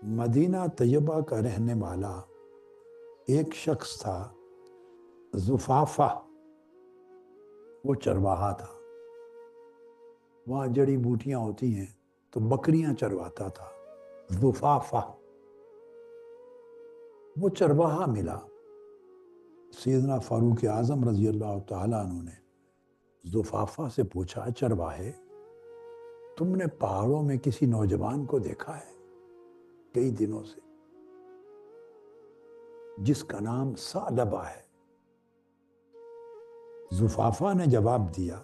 مدینہ طیبہ کا رہنے والا ایک شخص تھا، زفافہ، وہ چرواہا تھا۔ وہاں جڑی بوٹیاں ہوتی ہیں تو بکریاں چرواتا تھا، زفافہ۔ وہ چرواہا ملا، سیدنا فاروق اعظم رضی اللہ تعالیٰ عنہ نے زفافہ سے پوچھا، چرواہے تم نے پہاڑوں میں کسی نوجوان کو دیکھا ہے کئی دنوں سے جس کا نام ثعلبہ ہے؟ زفافہ نے جواب دیا،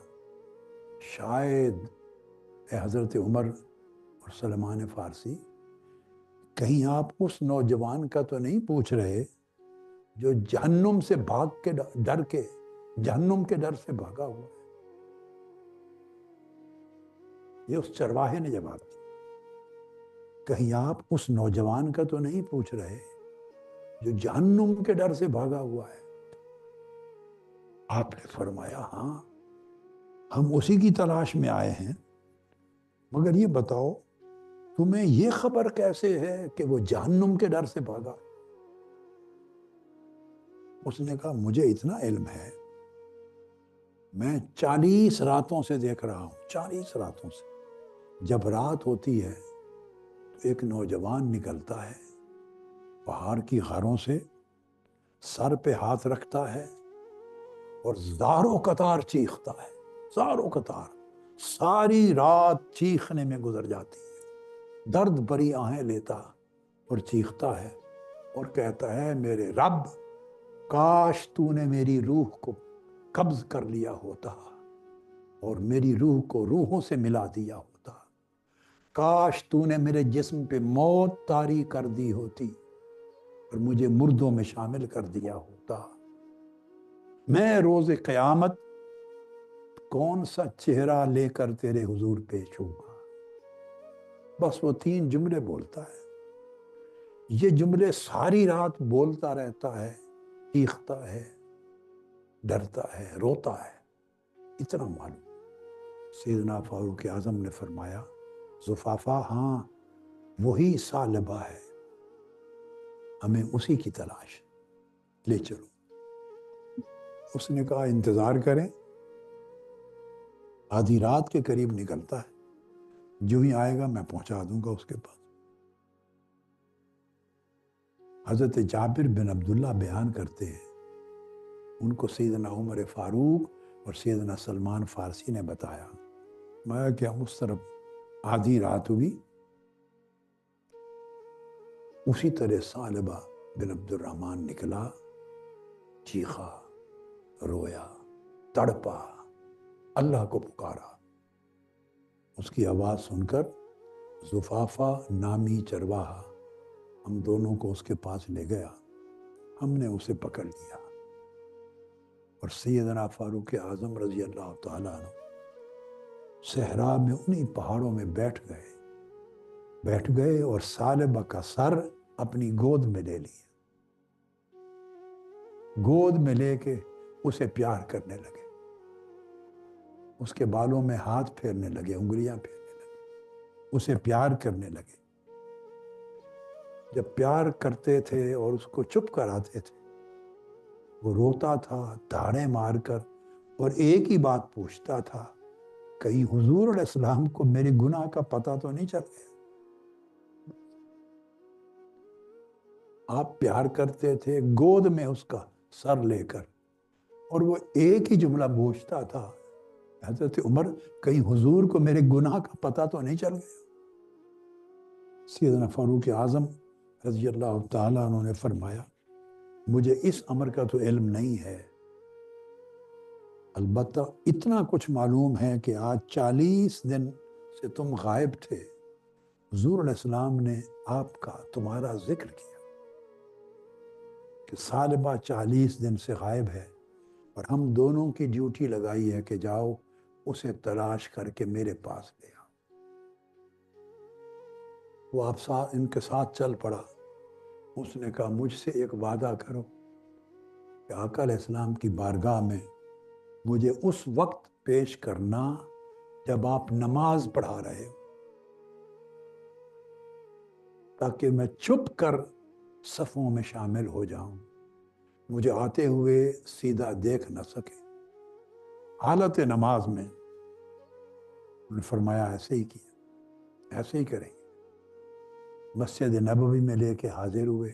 شاید اے حضرت عمر اور سلمان فارسی، کہیں آپ اس نوجوان کا تو نہیں پوچھ رہے جو جہنم سے بھاگ کے ڈر کے جہنم کے ڈر سے بھاگا ہوا ہے؟ یہ اس چرواہے نے جواب دیا، کہیں آپ اس نوجوان کا تو نہیں پوچھ رہے جو جہنم کے ڈر سے بھاگا ہوا ہے؟ آپ نے فرمایا، ہاں ہم اسی کی تلاش میں آئے ہیں، مگر یہ بتاؤ تمہیں یہ خبر کیسے ہے کہ وہ جہنم کے ڈر سے بھاگا؟ اس نے کہا، مجھے اتنا علم ہے، میں 40 راتوں سے دیکھ رہا ہوں، 40 راتوں سے جب رات ہوتی ہے تو ایک نوجوان نکلتا ہے پہاڑ کی غاروں سے، سر پہ ہاتھ رکھتا ہے اور زاروں قطار چیختا ہے، زاروں قطار، ساری رات چیخنے میں گزر جاتی ہے، درد بھری آہیں لیتا اور چیختا ہے اور کہتا ہے، میرے رب کاش تو نے میری روح کو قبض کر لیا ہوتا اور میری روح کو روحوں سے ملا دیا ہوتا، کاش تو نے میرے جسم پہ موت طاری کر دی ہوتی اور مجھے مردوں میں شامل کر دیا ہوتا، میں روز قیامت کون سا چہرہ لے کر تیرے حضور پیش ہوگا۔ بس وہ 3 جملے بولتا ہے، یہ جملے ساری رات بولتا رہتا ہے، چیختا ہے، ڈرتا ہے، روتا ہے، اتنا معلوم۔ سیدنا فاروق اعظم نے فرمایا، زفافہ، ہاں وہی ثعلبہ ہے، ہمیں اسی کی تلاش، لے چلو۔ اس نے کہا، انتظار کریں، آدھی رات کے قریب نکلتا ہے، جو ہی آئے گا میں پہنچا دوں گا اس کے پاس۔ حضرت جابر بن عبداللہ بیان کرتے ہیں، ان کو سیدنا عمر فاروق اور سیدنا سلمان فارسی نے بتایا، میں کہ اس طرف آدھی رات ہوئی، اسی طرح ثعلبہ بن عبد الرحمن نکلا، چیخا، رویا، تڑپا، اللہ کو پکارا۔ اس کی آواز سن کر زفافہ نامی چرواہا ہم دونوں کو اس کے پاس لے گیا، ہم نے اسے پکڑ لیا اور سیدنا فاروق اعظم رضی اللہ تعالیٰ عنہ صحرا میں انہی پہاڑوں میں بیٹھ گئے اور ثعلبہ کا سر اپنی گود میں لے لیا، گود میں لے کے اسے پیار کرنے لگے، اس کے بالوں میں ہاتھ پھیرنے لگے، انگلیاں پھیرنے لگے، اسے پیار کرنے لگے۔ جب پیار کرتے تھے اور اس کو چپ کراتے تھے، وہ روتا تھا دھاڑیں مار کر اور ایک ہی بات پوچھتا تھا، کہیں حضور علیہ السلام کو میرے گناہ کا پتہ تو نہیں چل گیا؟ آپ پیار کرتے تھے گود میں اس کا سر لے کر، اور وہ ایک ہی جملہ پوچھتا تھا، حضرت عمر کہیں حضور کو میرے گناہ کا پتہ تو نہیں چل گیا؟ سیدنا فاروق اعظم رضی اللہ تعالیٰ عنہ نے فرمایا، مجھے اس امر کا تو علم نہیں ہے، البتہ اتنا کچھ معلوم ہے کہ آج 40 دن سے تم غائب تھے، حضور علیہ السلام نے آپ کا تمہارا ذکر کیا کہ ثعلبہ 40 دن سے غائب ہے، اور ہم دونوں کی ڈیوٹی لگائی ہے کہ جاؤ اسے تلاش کر کے میرے پاس لے آؤ۔ وہ آپ ان کے ساتھ چل پڑا۔ اس نے کہا، مجھ سے ایک وعدہ کرو کہ آقا علیہ السلام کی بارگاہ میں مجھے اس وقت پیش کرنا جب آپ نماز پڑھا رہے ہو۔ تاکہ میں چھپ کر صفوں میں شامل ہو جاؤں، مجھے آتے ہوئے سیدھا دیکھ نہ سکے۔ حالت نماز میں انہوں نے فرمایا ایسے ہی کیا، ایسے ہی کریں گے۔ مسجد نبوی میں لے کے حاضر ہوئے،